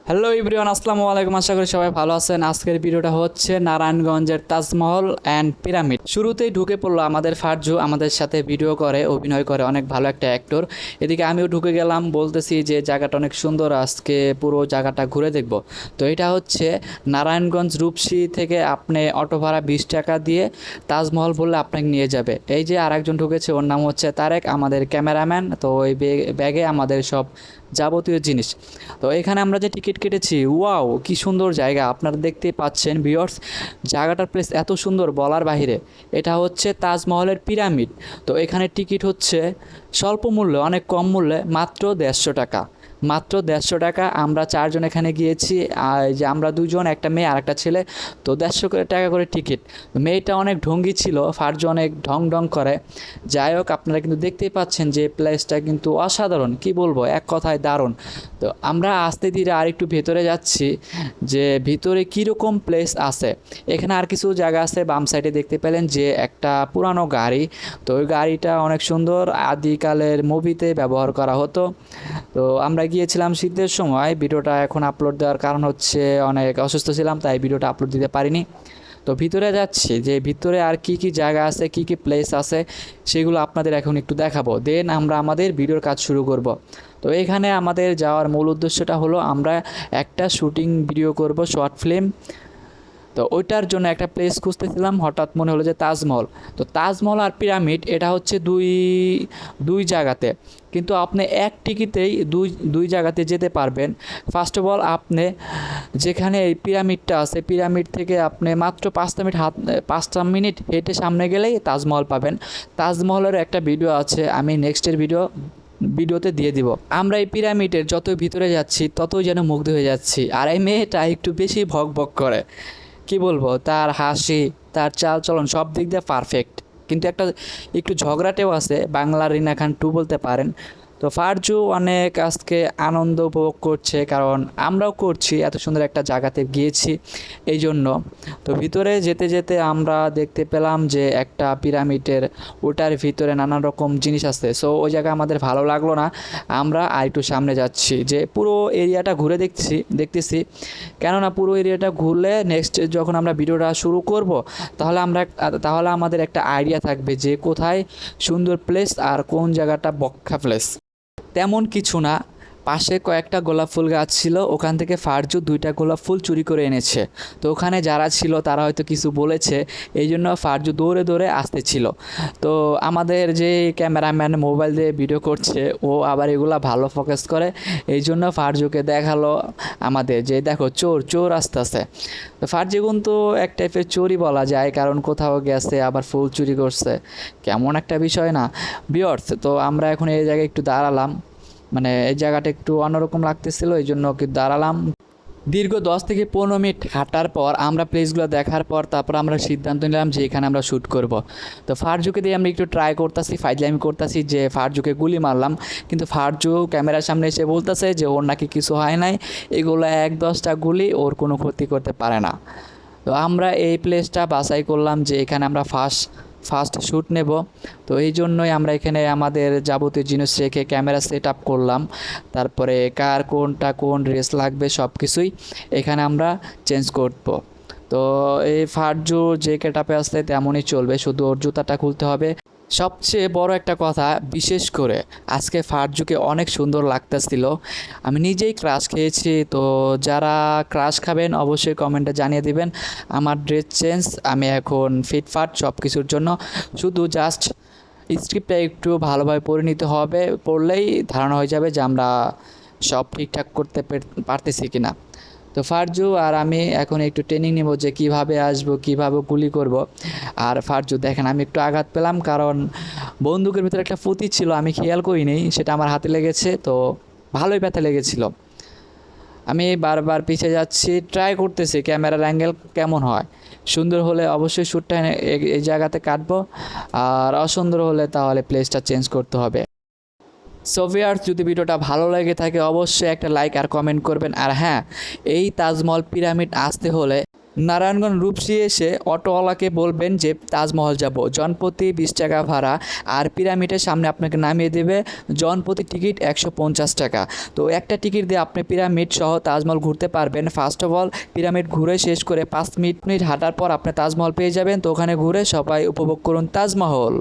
Hello everyone, আসসালামু আলাইকুম। আশা করি সবাই ভালো আছেন। আজকের ভিডিওটা হচ্ছে নারায়ণগঞ্জের তাজমহল অ্যান্ড পিরামিড। শুরুতেই ঢুকে পড়লো আমাদের ফারজু, আমাদের সাথে ভিডিও করে, অভিনয় করে, অনেক ভালো একটা অ্যাক্টর। এদিকে আমিও ঢুকে গেলাম, বলতেছি যে জায়গাটা অনেক সুন্দর, আজকে পুরো জায়গাটা ঘুরে দেখব। তো এটা হচ্ছে নারায়ণগঞ্জ রূপসী থেকে আপনি অটো ভাড়া 20 টাকা দিয়ে তাজমহল বললে আপনাকে নিয়ে যাবে। এই যে আরেকজন ঢুকেছে, ওর নাম হচ্ছে তারেক, আমাদের ক্যামেরাম্যান। তো ওই ব্যাগে আমাদের সব যাবতীয় জিনিস। তো এখানে আমরা যে টিকিট কেটেছি, ওয়াও কি সুন্দর জায়গা, আপনারা দেখতে পাচ্ছেন ভিউয়ার্স। জায়গাটার প্লেস এত সুন্দর বলার বাহিরে। এটা হচ্ছে তাজমহলের পিরামিড। তো এখানে টিকিট হচ্ছে স্বল্প মূল্যে, অনেক কম মূল্যে, মাত্র 150 টাকা। মাত্র 150 টাকা। আমরা চারজন এখানে গিয়েছি, আর এই যে আমরা দুজন, একটা মেয়ে আর একটা ছেলে। তো 150 টাকা করে টিকিট। মেয়েটা অনেক ঢঙ্গি ছিল, ফারজু অনেক ঢং ঢং করে। যাই হোক, আপনারা কিন্তু দেখতেই পাচ্ছেন যে প্লেসটা কিন্তু অসাধারণ, কি বলবো, এক কথায় দারুণ। তো আমরা আস্তে ধীরে আরেকটু ভেতরে যাচ্ছি, যে ভিতরে কীরকম প্লেস আছে। এখানে আর কিছু জায়গা আছে, বাম সাইডে দেখতে পেলেন যে একটা পুরানো গাড়ি। তো ওই গাড়িটা অনেক সুন্দর, আদিকালের মুভিতে ব্যবহার করা হতো। তো আমরা গিয়েছিলাম শীতের সময়। ভিডিওটা এখন আপলোড দেওয়ার কারণ হচ্ছে অনেক অসুস্থ ছিলাম, তাই ভিডিওটা আপলোড দিতে পারিনি। তো ভিতরে যাচ্ছি, যে ভিতরে আর কি কি জায়গা আছে, কি কি প্লেস আছে, সেগুলো আপনাদের এখন একটু দেখাবো। দেন আমরা আমাদের ভিডিওর কাজ শুরু করব। তো এখানে আমাদের যাওয়ার মূল উদ্দেশ্যটা হলো আমরা একটা শুটিং ভিডিও করব, শর্ট ফিল্ম। তো ওইটার জন্য একটা প্লেস খুঁজতেছিলাম, হঠাৎ মনে হলো যে তাজমহল। তো তাজমহল আর পিরামিড এটা হচ্ছে দুই দুই জায়গাতে, কিন্তু আপনি এক টিকিটেই দুই দুই জায়গাতে যেতে পারবেন। ফার্স্ট অফ অল, আপনি যেখানে এই পিরামিডটা আছে, পিরামিড থেকে আপনি মাত্র 5 মিনিট হেঁটে সামনে গেলেই তাজমহল পাবেন। তাজমহলের একটা ভিডিও আছে, আমি নেক্সটের ভিডিওতে দিয়ে দিব। আমরা এই পিরামিডের যত ভিতরে যাচ্ছি ততই যেন মুগ্ধ হয়ে যাচ্ছি। আর এই মেয়েটা একটু বেশি ভক ভক করে, কি বলবো, তার হাসি, তার চাল চলন সব দিক দিয়ে পারফেক্ট। কিন্তু একটু ঝগড়াটেও আছে, বাংলার রিনা খান 2 বলতে পারেন। তো ফারজু অনেক আজকে আনন্দ উপভোগ করছে, কারণ আমরাও করছি, এত সুন্দর একটা জায়গাতে গিয়েছি এই জন্য। তো ভিতরে যেতে যেতে আমরা দেখতে পেলাম যে একটা পিরামিডের, ওটার ভিতরে নানান রকম জিনিস আছে। সো ওই জায়গা আমাদের ভালো লাগলো না, আমরা আর একটু সামনে যাচ্ছি, যে পুরো এরিয়াটা ঘুরে দেখতেছি। কেননা পুরো এরিয়াটা ঘুরলে নেক্সট যখন আমরা ভিডিওটা শুরু করব, তাহলে আমাদের একটা আইডিয়া থাকবে যে কোথায় সুন্দর প্লেস আর কোন জায়গাটা বক্কা প্লেস। তেমন কিছু না, পাশে কয়েকটা গোলাপ ফুল গাছ ছিল, ওখান থেকে ফারজু 2টা গোলাপ ফুল চুরি করে এনেছে। তো ওখানে যারা ছিল তারা হয়তো কিছু বলেছে, এই জন্য ফারজু দৌড়ে দৌড়ে আসতেছিল। তো আমাদের যে ক্যামেরাম্যান মোবাইল দিয়ে ভিডিও করছে, ও আবার এগুলা ভালো ফোকাস করে, এই জন্য ফারজুকে দেখালো আমাদের যে দেখো চোর চোর আসতেছে। তো ফারজু কিন্তু এক টাইপের চোরই বলা যায়, কারণ কোথাও গেছে আবার ফুল চুরি করছে, কেমন একটা বিষয় না ভিউয়ার্স। তো আমরা এখন এই জায়গায় একটু দাঁড়ালাম, মানে এই জায়গাটা একটু অন্যরকম লাগতেছিল, এই জন্য কি দাঁড়ালাম। দীর্ঘ 10 থেকে 15 মিনিট হাঁটার পর, আমরা প্লেসগুলো দেখার পর, তারপর আমরা সিদ্ধান্ত নিলাম যে এখানে আমরা শ্যুট করব। তো ফারজুকে দিয়ে আমরা একটু ট্রাই করতেছি, ফাইজলামি করতেছি, যে ফারজুকে গুলি মারলাম। কিন্তু ফারজু ক্যামেরার সামনে এসে বলতেছে যে ওর নাকি কিছু হয় নাই, এগুলো 1-10টা গুলি ওর কোনো ক্ষতি করতে পারে না। তো আমরা এই প্লেসটা বাছাই করলাম যে এখানে আমরা ফার্স্ট শ্যুট নেব। তো এই জন্যই আমরা এখানে আমাদের যাবতীয় জিনিস রেখে ক্যামেরা সেট আপ করলাম। তারপরে কার কোনটা কোন ড্রেস লাগবে সব কিছুই এখানে আমরা চেঞ্জ করব। তো এই ফারজু যে গেটআপে আসতে তেমনই চলবে, শুধু ওর জুতাটা খুলতে হবে। সবচেয়ে বড় একটা কথা, বিশেষ করে আজকে ফারজুকে অনেক সুন্দর লাগতেছিল। আমি নিজেই ক্রাশ খেয়েছি। তো যারা ক্রাশ খাবেন অবশ্যই কমেন্টে জানিয়ে দিবেন। আমার ড্রেস চেঞ্জ, আমি এখন ফিটফাট সব কিছুর জন্য, শুধু জাস্ট স্ক্রিপ্টটা একটু ভালোভাবে পড়ে নিতে হবে, পড়লেই ধারণা হয়ে যাবে যে আমরা সব ঠিকঠাক করতে পারতেছি কিনা। তো ফারজু আর আমি এখন একটু ট্রেনিং নেব যে কিভাবে আসবো, কিভাবে গুলি করব। আর ফারজু দেখেন, আমি একটু আঘাত পেলাম, কারণ বন্দুকের ভিতরে একটা ফুতি ছিল, আমি খেয়াল করিনি, সেটা আমার হাতে লেগেছে। তো ভালোই ব্যথা লেগেছিল। আমি বারবার পিছিয়ে যাচ্ছি, ট্রাই করতেছি ক্যামেরার অ্যাঙ্গেল কেমন হয়। সুন্দর হলে অবশ্যই শ্যুটটা এই জায়গাতে কাটবো, আর অসুন্দর হলে তাহলে প্লেসটা চেঞ্জ করতে হবে। সো ভিউয়ার্স, যদি ভিডিওটা ভালো লেগে থাকে অবশ্যই একটা লাইক আর কমেন্ট করবেন। আর হ্যাঁ, এই তাজমহল পিরামিড আসতে হলে নারায়ণগঞ্জ রূপসী এসে অটোওয়ালাকে বলবেন যে তাজমহল যাব, জনপ্রতি 20 টাকা ভাড়া, আর পিরামিডের সামনে আপনাকে নামিয়ে দেবে। জনপ্রতি টিকিট 150 টাকা। তো একটা টিকিট দিয়ে আপনি পিরামিড সহ তাজমহল ঘুরতে পারবেন। ফার্স্ট অফ অল পিরামিড ঘুরে শেষ করে 5 মিনিট হাঁটার পর আপনি তাজমহল পেয়ে যাবেন। তো ওখানে ঘুরে সবাই উপভোগ করুন তাজমহল।